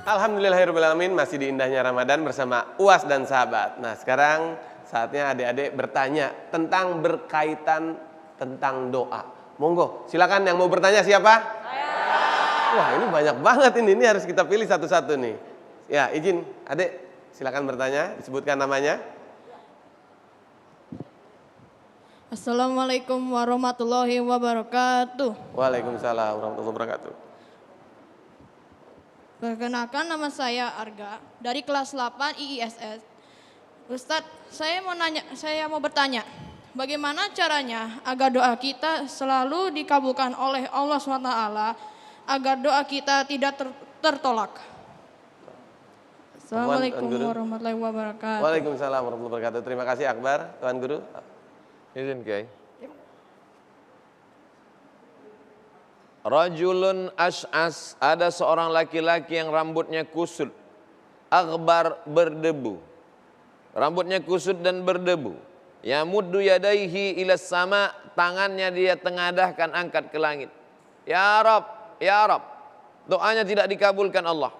Alhamdulillahirrahmanirrahim, masih di indahnya Ramadan bersama Uas dan sahabat. Nah sekarang saatnya adik-adik bertanya tentang berkaitan tentang doa. Monggo, silakan yang mau bertanya siapa? Saya. Wah ini banyak banget ini harus kita pilih satu-satu nih. Ya izin adik, silakan bertanya, disebutkan namanya. Assalamualaikum warahmatullahi wabarakatuh. Waalaikumsalam warahmatullahi wabarakatuh. Perkenalkan nama saya Arga dari kelas 8 IISS. Ustadz, saya mau bertanya, bagaimana caranya agar doa kita selalu dikabulkan oleh Allah SWT agar doa kita tidak tertolak? Assalamualaikum warahmatullahi wabarakatuh. Waalaikumsalam warahmatullahi wabarakatuh. Terima kasih Akbar, Tuan Guru. Izin Kiai. Rajulun ash'as, ada seorang laki-laki yang rambutnya kusut, aghbar, berdebu. Rambutnya kusut dan berdebu. Yamuddu yadaihi ilas sama, tangannya dia tengadahkan angkat ke langit. Ya Rab, ya Rab. Doanya tidak dikabulkan Allah.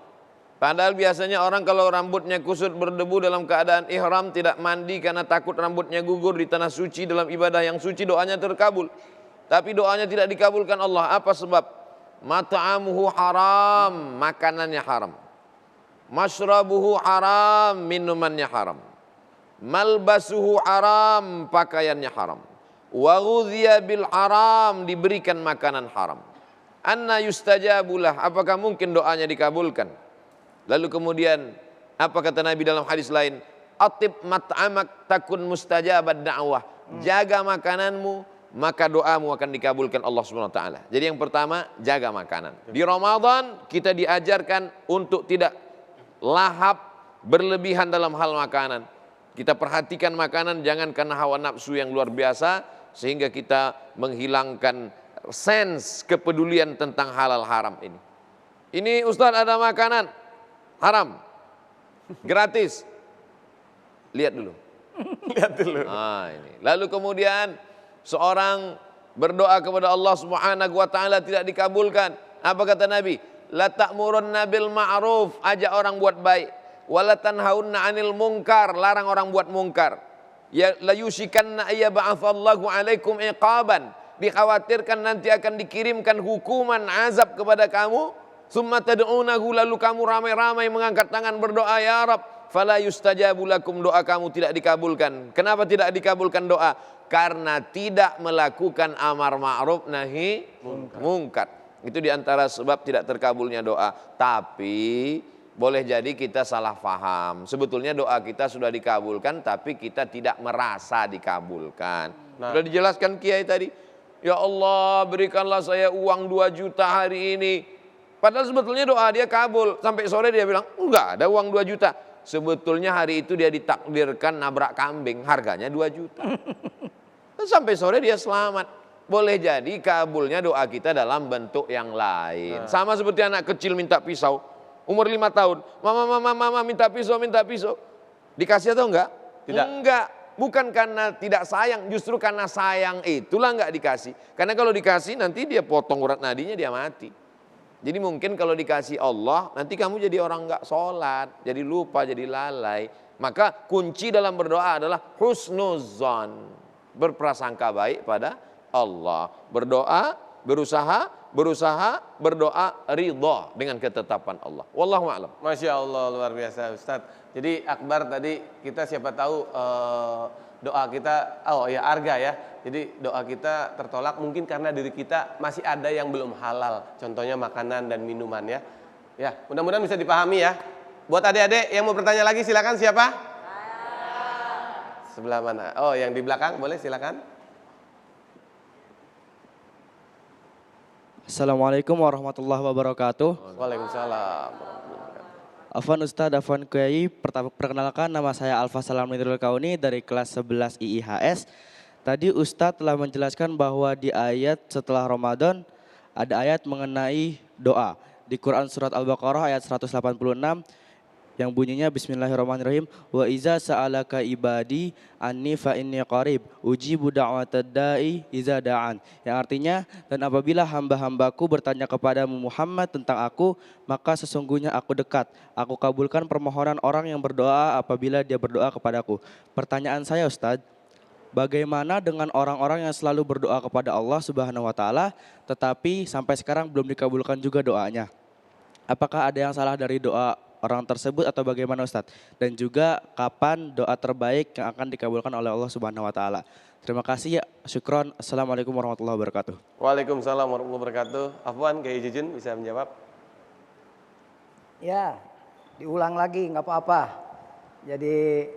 Padahal biasanya orang kalau rambutnya kusut berdebu dalam keadaan ihram tidak mandi karena takut rambutnya gugur di tanah suci dalam ibadah yang suci, doanya terkabul. Tapi doanya tidak dikabulkan Allah. Apa sebab? Mat'amuhu haram, makanannya haram. Mashrabuhu haram, minumannya haram. Malbasuhu haram, pakaiannya haram. Wa ghudhiya bil haram, diberikan makanan haram. Anna yustajabulah, apakah mungkin doanya dikabulkan? Lalu kemudian apa kata Nabi dalam hadis lain? Atib mat'amak takun mustajabad da'wah. Jaga makananmu, maka doamu akan dikabulkan Allah Subhanahu wa taala. Jadi yang pertama, jaga makanan. Di Ramadan kita diajarkan untuk tidak lahap berlebihan dalam hal makanan. Kita perhatikan makanan jangan karena hawa nafsu yang luar biasa sehingga kita menghilangkan sense kepedulian tentang halal haram ini. Ini Ustaz ada makanan haram gratis. Lihat dulu. Lihat dulu. Nah, ini. Lalu kemudian seorang berdoa kepada Allah Subhanahu wa taala tidak dikabulkan. Apa kata Nabi? La ta'murunna bil ma'ruf, ajak orang buat baik. Wala tanhaunna 'anil munkar, larang orang buat mungkar. Ya la yushikanna ayya ba'athallahu 'alaikum iqaban. Dikhawatirkan nanti akan dikirimkan hukuman azab kepada kamu. Summa tad'unahu, lalu kamu ramai-ramai mengangkat tangan berdoa, ya Rab, fala yustajabu lakum, doa kamu tidak dikabulkan. Kenapa tidak dikabulkan doa? Karena tidak melakukan amar ma'ruf nahi mungkar. Itu diantara sebab tidak terkabulnya doa. Tapi boleh jadi kita salah faham. Sebetulnya doa kita sudah dikabulkan, tapi kita tidak merasa dikabulkan. Sudah dijelaskan Kiai tadi. Ya Allah, berikanlah saya uang 2 juta hari ini. Padahal sebetulnya doa dia kabul. Sampai sore dia bilang, enggak ada uang 2 juta. Sebetulnya hari itu dia ditakdirkan nabrak kambing, harganya 2 juta. Sampai sore dia selamat. Boleh jadi kabulnya doa kita dalam bentuk yang lain. Sama seperti anak kecil minta pisau, umur 5 tahun. Mama minta pisau, minta pisau. Dikasih atau enggak? Tidak. Enggak. Bukan karena tidak sayang, justru karena sayang itulah enggak dikasih. Karena kalau dikasih nanti dia potong urat nadinya, dia mati. Jadi mungkin kalau dikasih Allah, nanti kamu jadi orang enggak sholat, jadi lupa, jadi lalai. Maka kunci dalam berdoa adalah husnuzan, berprasangka baik pada Allah. Berdoa, berusaha, berdoa ridha dengan ketetapan Allah. Wallahu a'lam. Masya Allah, luar biasa Ustadz. Jadi Akbar tadi kita siapa tahu doa kita, oh ya Arga ya. Jadi doa kita tertolak mungkin karena diri kita masih ada yang belum halal. Contohnya makanan dan minuman ya. Ya, mudah-mudahan bisa dipahami ya. Buat adik-adik yang mau bertanya lagi silakan siapa? Sebelah mana? Oh, yang di belakang boleh silakan. Assalamualaikum warahmatullahi wabarakatuh. Waalaikumsalam. Afwan Ustadz, Afwan Kiai. Perkenalkan nama saya Alfa Salam Nidrul Kauni dari kelas 11 IIHS. Tadi Ustadz telah menjelaskan bahwa di ayat setelah Ramadan ada ayat mengenai doa. Di Quran Surat Al-Baqarah ayat 186 yang bunyinya Bismillahirrahmanirrahim, wa iza sa'alaka ibadi anni fa inni qarib ujibu da'watad da'i iza da'an, yang artinya, dan apabila hamba-hambaku bertanya kepadamu Muhammad tentang aku, maka sesungguhnya aku dekat, aku kabulkan permohonan orang yang berdoa apabila dia berdoa kepadaku. Pertanyaan saya Ustadz, bagaimana dengan orang-orang yang selalu berdoa kepada Allah Subhanahu wa taala tetapi sampai sekarang belum dikabulkan juga doanya? Apakah ada yang salah dari doa orang tersebut atau bagaimana Ustadz? Dan juga kapan doa terbaik yang akan dikabulkan oleh Allah Subhanahu wa taala? Terima kasih ya, syukron. Assalamualaikum warahmatullahi wabarakatuh. Waalaikumsalam warahmatullahi wabarakatuh. Afwan, Kiai Jujun bisa menjawab? Ya, diulang lagi nggak apa-apa. Jadi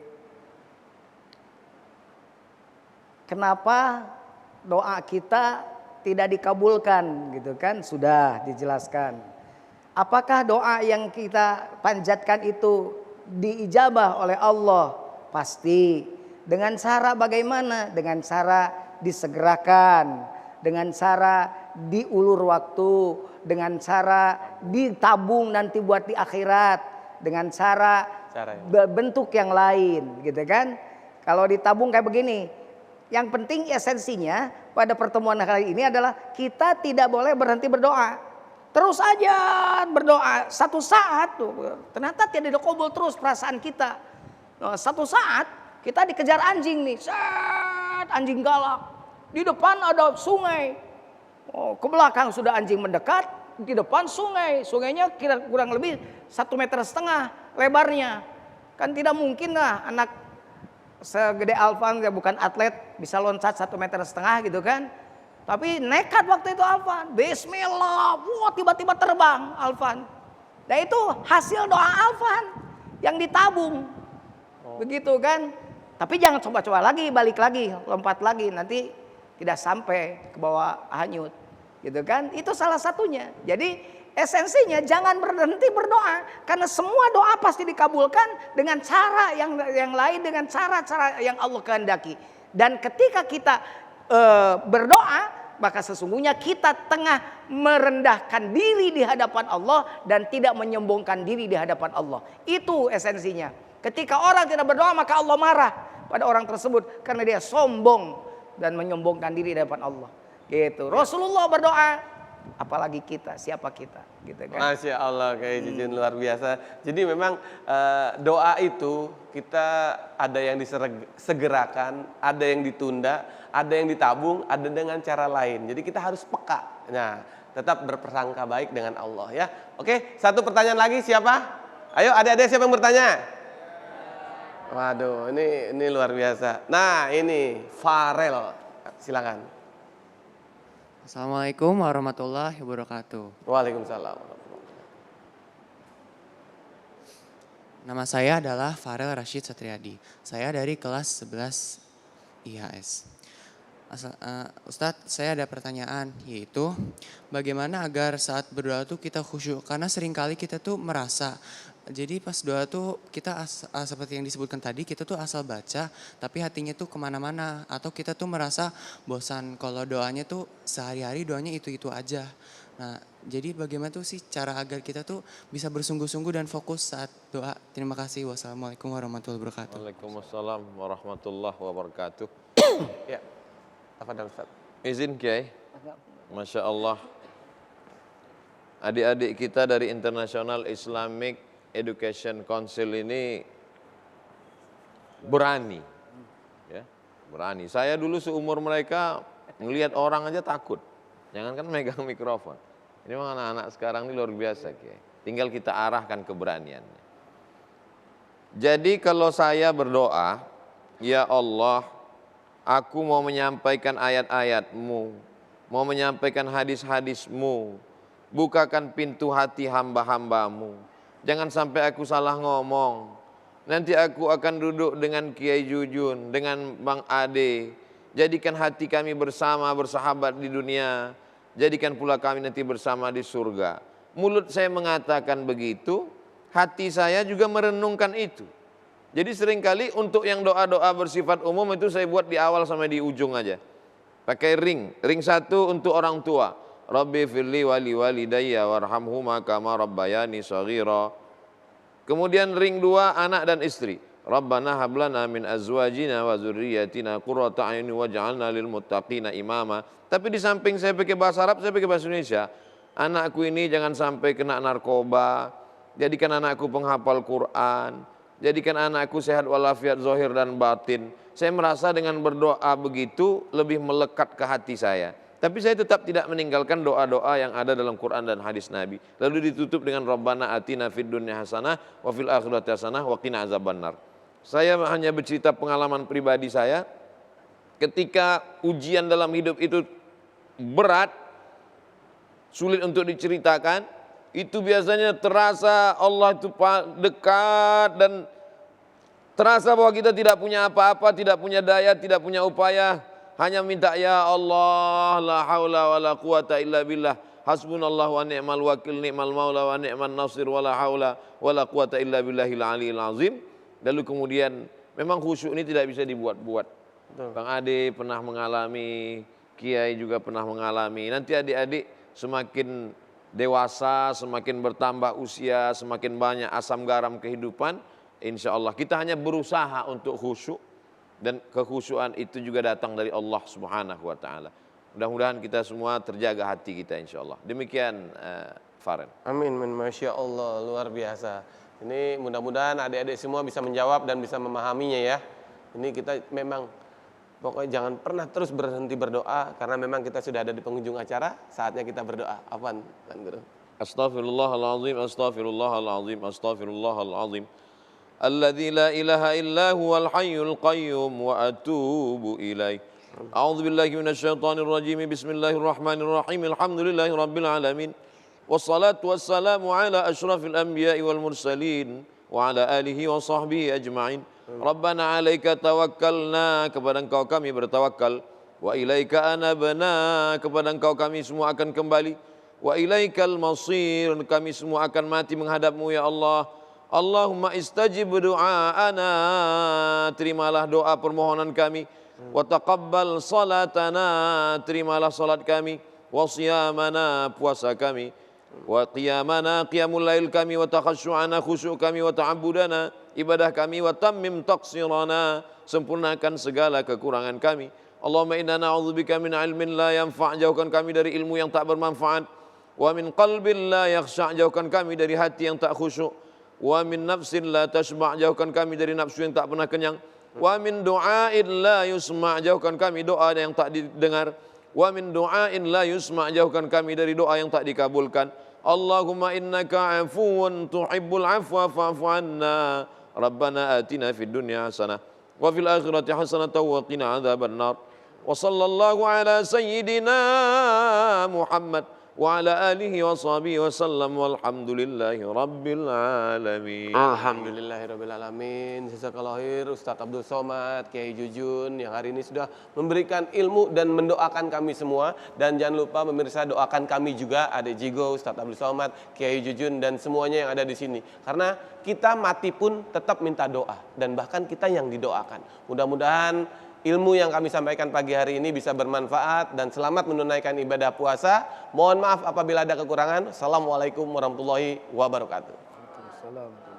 kenapa doa kita tidak dikabulkan gitu kan? Sudah dijelaskan. Apakah doa yang kita panjatkan itu diijabah oleh Allah? Pasti. Dengan cara bagaimana? Dengan cara disegerakan, dengan cara diulur waktu, dengan cara ditabung nanti buat di akhirat, dengan cara bentuk yang lain gitu kan. Kalau ditabung kayak begini, yang penting esensinya pada pertemuan kali ini adalah kita tidak boleh berhenti berdoa. Terus aja berdoa. Satu saat tuh ternyata tidak dikabul terus perasaan kita. Nah, satu saat kita dikejar anjing nih. Set, anjing galak. Di depan ada sungai. Oh, ke belakang sudah anjing mendekat, di depan sungai. Sungainya kira kurang lebih 1,5 meter lebarnya. Kan tidak mungkin lah anak segede Alvan, ya bukan atlet, bisa loncat 1,5 meter gitu kan. Tapi nekat waktu itu Alvan. Bismillah, wah tiba-tiba terbang Alvan. Nah itu hasil doa Alvan yang ditabung. Begitu kan. Tapi jangan coba-coba lagi, balik lagi, lompat lagi. Nanti tidak sampai ke bawah hanyut. Gitu kan. Itu salah satunya. Jadi esensinya jangan berhenti berdoa. Karena semua doa pasti dikabulkan dengan cara yang lain. Dengan cara-cara yang Allah kehendaki. Dan ketika kita berdoa, maka sesungguhnya kita tengah merendahkan diri di hadapan Allah dan tidak menyombongkan diri di hadapan Allah. Itu esensinya. Ketika orang tidak berdoa maka Allah marah pada orang tersebut karena dia sombong dan menyombongkan diri di hadapan Allah. Gitu. Rasulullah berdoa, apalagi kita, siapa kita, gitu kan. Masya Allah, Kiai Jujun luar biasa. Jadi memang doa itu kita ada yang disegerakan, ada yang ditunda, ada yang ditabung, ada dengan cara lain. Jadi kita harus peka. Nah, tetap berprasangka baik dengan Allah ya. Oke, satu pertanyaan lagi siapa? Ayo adik-adik siapa yang bertanya? Waduh, ini luar biasa. Nah, ini Farel. Silakan. Assalamualaikum warahmatullahi wabarakatuh. Waalaikumsalam. Nama saya adalah Farel Rashid Satriadi. Saya dari kelas 11 IHS. Ustadz, saya ada pertanyaan, yaitu bagaimana agar saat berdoa tuh kita khusyuk? Karena seringkali kita tuh merasa, jadi pas doa tuh kita seperti yang disebutkan tadi, kita tuh asal baca tapi hatinya tuh kemana-mana. Atau kita tuh merasa bosan kalau doanya tuh sehari-hari doanya itu-itu aja. Nah jadi bagaimana tuh sih cara agar kita tuh bisa bersungguh-sungguh dan fokus saat doa? Terima kasih. Wassalamualaikum warahmatullahi wabarakatuh. Waalaikumsalam warahmatullahi wabarakatuh. Ya. Tafadhal Ustaz. Izin Kiai. Masya Allah. Adik-adik kita dari International Islamic Education Council ini berani. Ya, berani. Saya dulu seumur mereka ngelihat orang aja takut. Jangan kan megang mikrofon. Ini memang anak-anak sekarang ini luar biasa Kiai. Tinggal kita arahkan keberaniannya. Jadi kalau saya berdoa, ya Allah, aku mau menyampaikan ayat-ayat-Mu, mau menyampaikan hadis-hadis-Mu, bukakan pintu hati hamba-hamba-Mu. Jangan sampai aku salah ngomong. Nanti aku akan duduk dengan Kiai Jujun, dengan Bang Ade. Jadikan hati kami bersama, bersahabat di dunia. Jadikan pula kami nanti bersama di surga. Mulut saya mengatakan begitu, hati saya juga merenungkan itu. Jadi seringkali untuk yang doa-doa bersifat umum itu saya buat di awal sampai di ujung aja. Pakai ring. Ring satu untuk orang tua. Rabbi firli wali walidayya warhamhuma kama rabbayani shaghira. Kemudian ring 2 anak dan istri. Rabbana hablana min azwajina wa dzurriyyatina qurrata a'yun waj'alna lil muttaqina imama. Tapi di samping saya pakai bahasa Arab, saya pakai bahasa Indonesia. Anakku ini jangan sampai kena narkoba. Jadikan anakku penghafal Quran. Jadikan anakku sehat walafiat zahir dan batin. Saya merasa dengan berdoa begitu lebih melekat ke hati saya. Tapi saya tetap tidak meninggalkan doa-doa yang ada dalam Quran dan hadis Nabi. Lalu ditutup dengan Rabbana atina fid dunya hasanah wa fil akhirati hasanah wa qina azabannar. Saya hanya bercerita pengalaman pribadi saya. Ketika ujian dalam hidup itu berat, sulit untuk diceritakan, itu biasanya terasa Allah itu dekat dan terasa bahwa kita tidak punya apa-apa, tidak punya daya, tidak punya upaya. Hanya minta ya Allah, la haula wa la quwata illa billah. Hasbunallahu wa ni'mal wakil, ni'mal maula wa ni'man nasir, wa la haula wa la quwata illa billahil aliyil azim. Lalu kemudian memang khusyuk ini tidak bisa dibuat-buat. Bang Ade pernah mengalami, Kiai juga pernah mengalami. Nanti adik-adik semakin dewasa, semakin bertambah usia, semakin banyak asam garam kehidupan, insya Allah kita hanya berusaha untuk khusyuk. Dan kekhusyuan itu juga datang dari Allah Subhanahu wa taala. Mudah-mudahan kita semua terjaga hati kita insyaallah. Demikian Faren. Amin, Masya Allah, luar biasa. Ini mudah-mudahan adik-adik semua bisa menjawab dan bisa memahaminya ya. Ini kita memang pokoknya jangan pernah terus berhenti berdoa karena memang kita sudah ada di penghujung acara, saatnya kita berdoa. Afwan, Tuan Guru. Astaghfirullahalazim, astaghfirullahalazim, astaghfirullahalazim. Alladzi la ilaha illa huwal hayyul qayyum wa atubu ilaih. A'udzu billahi minasyaitonir rajim. Bismillahirrahmanirrahim. Alhamdulillahi rabbil alamin. Wassalatu wassalamu ala asyrafil anbiya'i wal mursalin wa ala alihi wa sahbihi ajma'in. Rabbana 'alaika tawakkalna, kepada Engkau kami bertawakal. Wa ilaika anabna, kepada Engkau kami semua akan kembali. Wa ilaikal masir, kami semua akan mati menghadap-Mu ya Allah. Allahumma istajib du'aana, terimalah doa permohonan kami. Wa taqabbal salatana, terimalah salat kami. Wa siyamana, puasa kami. Wa qiyamana, qiyamul lail kami. Wa takhasyu'ana, khusyuk kami. Wa ta'abudana, ibadah kami. Wa tammim taqsirana, sempurnakan segala kekurangan kami. Allahumma inna na'udzubika min ilmin la yanfa', jauhkan kami dari ilmu yang tak bermanfaat. Wa min qalbin la yakhsha', jauhkan kami dari hati yang tak khusyuk. Wa min nafsin la tashba', jauhkan kami dari nafsu yang tak pernah kenyang. Wa min du'ain la yusma', jauhkan kami doa yang tak didengar. Wa min du'ain la yusma', jauhkan kami dari doa yang tak dikabulkan. Allahumma innaka afuwun tuhibbul afwa fa'fu anna. Rabbana atina fid dunya hasanah wa fil akhirati hasanah wa qina adzabannar. Wa sallallahu ala sayyidina Muhammad wa ala alihi wa sahbihi wa sallam walhamdulillahi rabbil alamin. Alhamdulillahi rabbil alamin. Jazakallahu khair Ustaz Abdul Somad, Kiai Jujun yang hari ini sudah memberikan ilmu dan mendoakan kami semua. Dan jangan lupa pemirsa, doakan kami juga, Adik Jigo, Ustaz Abdul Somad, Kiai Jujun dan semuanya yang ada di sini. Karena kita mati pun tetap minta doa dan bahkan kita yang didoakan. Mudah-mudahan ilmu yang kami sampaikan pagi hari ini bisa bermanfaat dan selamat menunaikan ibadah puasa. Mohon maaf apabila ada kekurangan. Assalamualaikum warahmatullahi wabarakatuh. Waalaikumsalam.